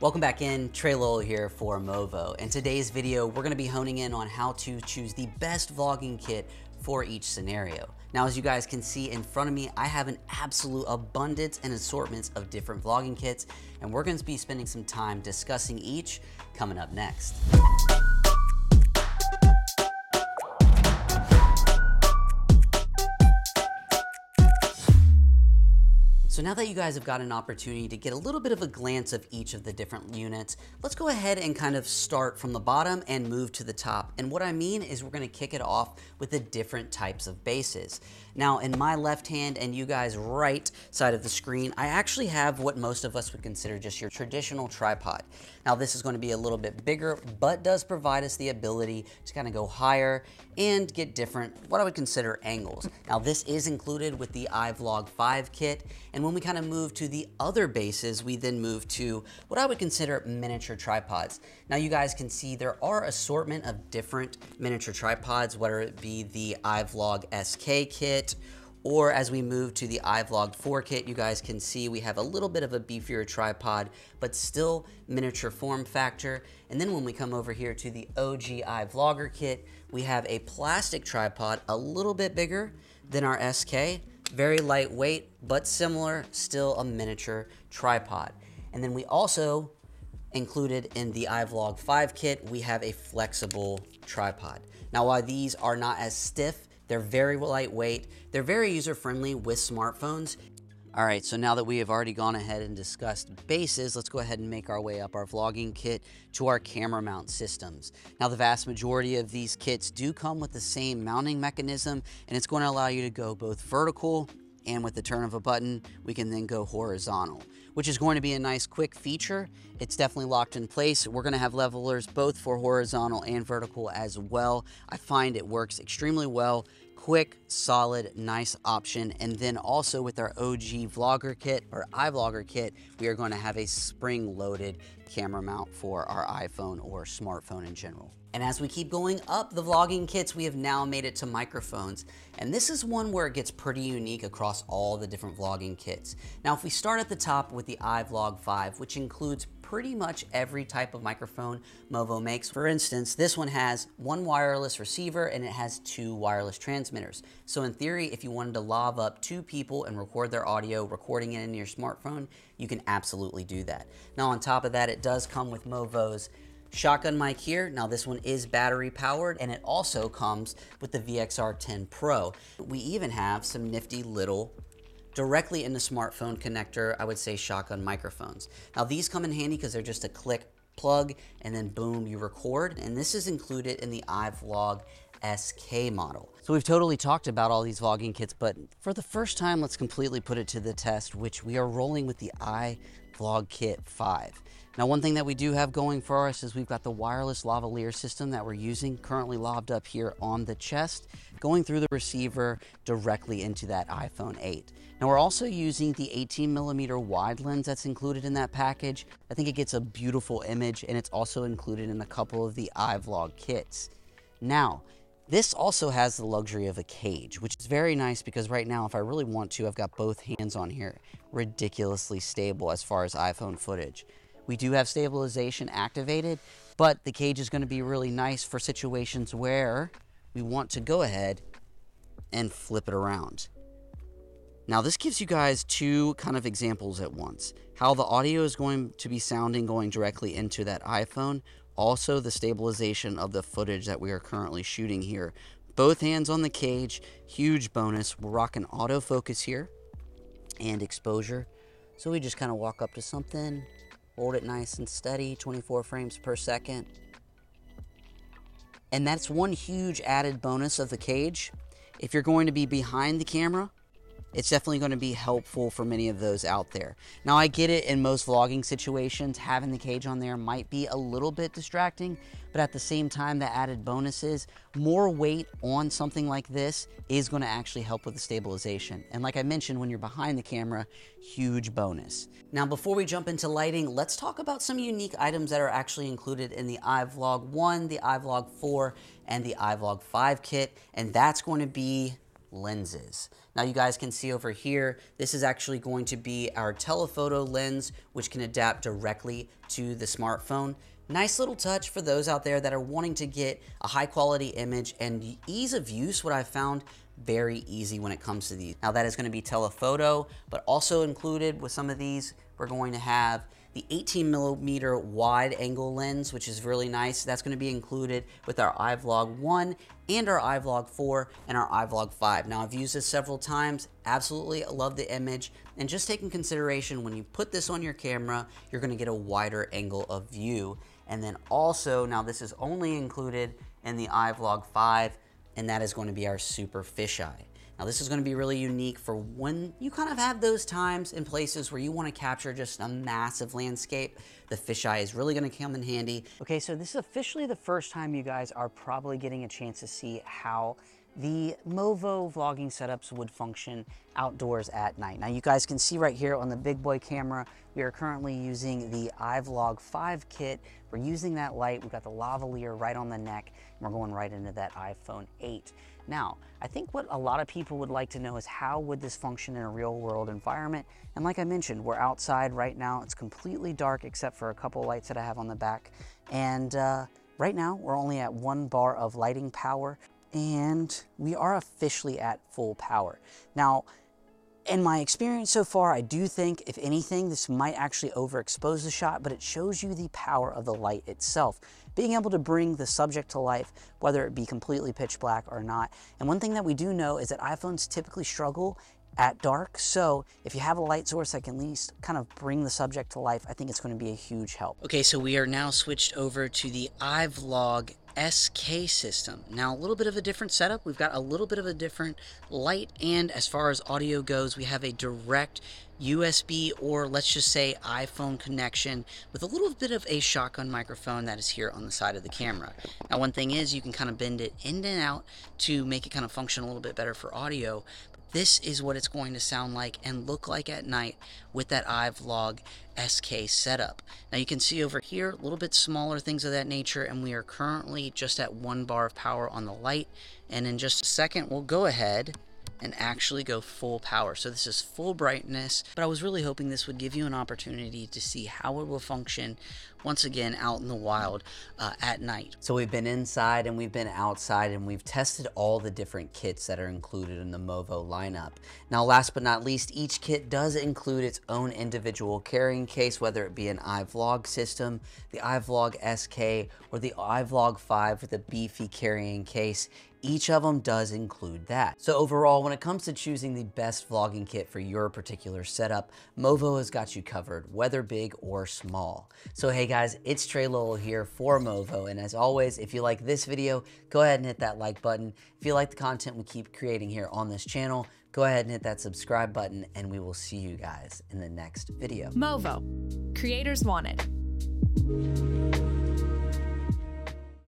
Welcome back in, Trey Lowell here for Movo. In today's video, we're gonna be honing in on how to choose the best vlogging kit for each scenario. Now, as you guys can see in front of me, I have an absolute abundance and assortments of different vlogging kits, and we're gonna be spending some time discussing each coming up next. So now that you guys have got an opportunity to get a little bit of a glance of each of the different units, let's go ahead and kind of start from the bottom and move to the top. And what I mean is we're gonna kick it off with the different types of bases. Now in my left hand and you guys right side of the screen, I actually have what most of us would consider just your traditional tripod. Now this is gonna be a little bit bigger, but does provide us the ability to kind of go higher and get different, what I would consider angles. Now this is included with the iVlog 5 kit. And when we kind of move to the other bases, we then move to what I would consider miniature tripods. Now you guys can see there are assortment of different miniature tripods, whether it be the iVlog SK kit, or as we move to the iVlog 4 kit, you guys can see we have a little bit of a beefier tripod, but still miniature form factor. And then when we come over here to the OG iVlogger kit, we have a plastic tripod, a little bit bigger than our SK, very lightweight, but similar, still a miniature tripod. And then we also included in the iVlog 5 kit, we have a flexible tripod. Now, while these are not as stiff, they're very lightweight, they're very user-friendly with smartphones. All right, so now that we have already gone ahead and discussed bases, let's go ahead and make our way up our vlogging kit to our camera mount systems. Now, the vast majority of these kits do come with the same mounting mechanism, and it's going to allow you to go both vertical, and with the turn of a button, we can then go horizontal, which is going to be a nice quick feature. It's definitely locked in place. We're gonna have levelers both for horizontal and vertical as well. I find it works extremely well. Quick, solid, nice option. And then also with our OG vlogger kit or iVlogger kit, we are going to have a spring-loaded camera mount for our iPhone or smartphone in general. And as we keep going up the vlogging kits, we have now made it to microphones. And this is one where it gets pretty unique across all the different vlogging kits. Now, if we start at the top with the iVlog 5, which includes pretty much every type of microphone Movo makes. For instance, this one has one wireless receiver and it has two wireless transmitters. So in theory, if you wanted to lob up two people and record their audio, recording it in your smartphone, you can absolutely do that. Now on top of that, it does come with Movo's shotgun mic here. Now this one is battery powered and it also comes with the VXR10 Pro. We even have some nifty little directly in the smartphone connector, I would say shotgun microphones. Now these come in handy because they're just a click plug and then boom, you record. And this is included in the iVlog SK model. So we've totally talked about all these vlogging kits, but for the first time, let's completely put it to the test, which we are rolling with the iVlog Kit 5. Now, one thing that we do have going for us is we've got the wireless lavalier system that we're using currently lobbed up here on the chest, going through the receiver directly into that iPhone 8. Now, we're also using the 18mm wide lens that's included in that package. I think it gets a beautiful image, and it's also included in a couple of the iVlog kits. Now, this also has the luxury of a cage, which is very nice because right now, if I really want to, I've got both hands on here, ridiculously stable as far as iPhone footage. We do have stabilization activated, but the cage is going to be really nice for situations where we want to go ahead and flip it around. Now this gives you guys two kind of examples at once. How the audio is going to be sounding going directly into that iPhone. Also the stabilization of the footage that we are currently shooting here. Both hands on the cage, huge bonus. We're rocking autofocus here and exposure. So we just kind of walk up to something, hold it nice and steady, 24 frames per second. And that's one huge added bonus of the cage. If you're going to be behind the camera, it's definitely going to be helpful for many of those out there. Now, I get it in most vlogging situations, having the cage on there might be a little bit distracting, but at the same time, the added bonus is more weight on something like this is going to actually help with the stabilization. And like I mentioned, when you're behind the camera, huge bonus. Now, before we jump into lighting, let's talk about some unique items that are actually included in the iVlog 1, the iVlog 4, and the iVlog 5 kit. And that's going to be lenses. Now you guys can see over here, this is actually going to be our telephoto lens, which can adapt directly to the smartphone. Nice little touch for those out there that are wanting to get a high quality image, and ease of use, what I found very easy when it comes to these. Now that is going to be telephoto, but also included with some of these, we're going to have the 18mm wide angle lens, which is really nice. That's going to be included with our iVlog 1 and our iVlog 4 and our iVlog 5. Now I've used this several times, absolutely love the image, and just take in consideration when you put this on your camera, you're going to get a wider angle of view. And then also, now this is only included in the iVlog 5, and that is going to be our super fisheye. Now this is going to be really unique for when you kind of have those times and places where you want to capture just a massive landscape. The fisheye is really going to come in handy. Okay, so this is officially the first time you guys are probably getting a chance to see how the Movo vlogging setups would function outdoors at night. Now you guys can see right here on the big boy camera, we are currently using the iVlog 5 kit. We're using that light, we've got the lavalier right on the neck, and we're going right into that iPhone 8. Now, I think what a lot of people would like to know is how would this function in a real world environment? And like I mentioned, we're outside right now. It's completely dark except for a couple lights that I have on the back. And right now we're only at 1 bar of lighting power, and we are officially at full power. Now, in my experience so far, I do think, if anything, this might actually overexpose the shot, but it shows you the power of the light itself. Being able to bring the subject to life, whether it be completely pitch black or not. And one thing that we do know is that iPhones typically struggle at dark, so if you have a light source that can at least kind of bring the subject to life, I think it's going to be a huge help. Okay, so we are now switched over to the iVlog SK system. Now a little bit of a different setup. We've got a little bit of a different light, and as far as audio goes, we have a direct USB, or let's just say iPhone connection, with a little bit of a shotgun microphone that is here on the side of the camera. Now one thing is, you can kind of bend it in and out to make it kind of function a little bit better for audio. This is what it's going to sound like and look like at night with that iVlog SK setup. Now you can see over here, a little bit smaller, things of that nature, and we are currently just at 1 bar of power on the light. And in just a second, we'll go ahead and actually go full power. So this is full brightness, but I was really hoping this would give you an opportunity to see how it will function once again out in the wild at night. So we've been inside and we've been outside, and we've tested all the different kits that are included in the Movo lineup. Now last but not least, each kit does include its own individual carrying case, whether it be an iVlog system, the iVlog SK, or the iVlog 5 with a beefy carrying case. Each of them does include that. So overall, when it comes to choosing the best vlogging kit for your particular setup, Movo has got you covered, whether big or small. So hey guys, it's Trey Lowell here for Movo, and as always, if you like this video, go ahead and hit that like button. If you like the content we keep creating here on this channel, go ahead and hit that subscribe button, and we will see you guys in the next video. Movo. Creators want it.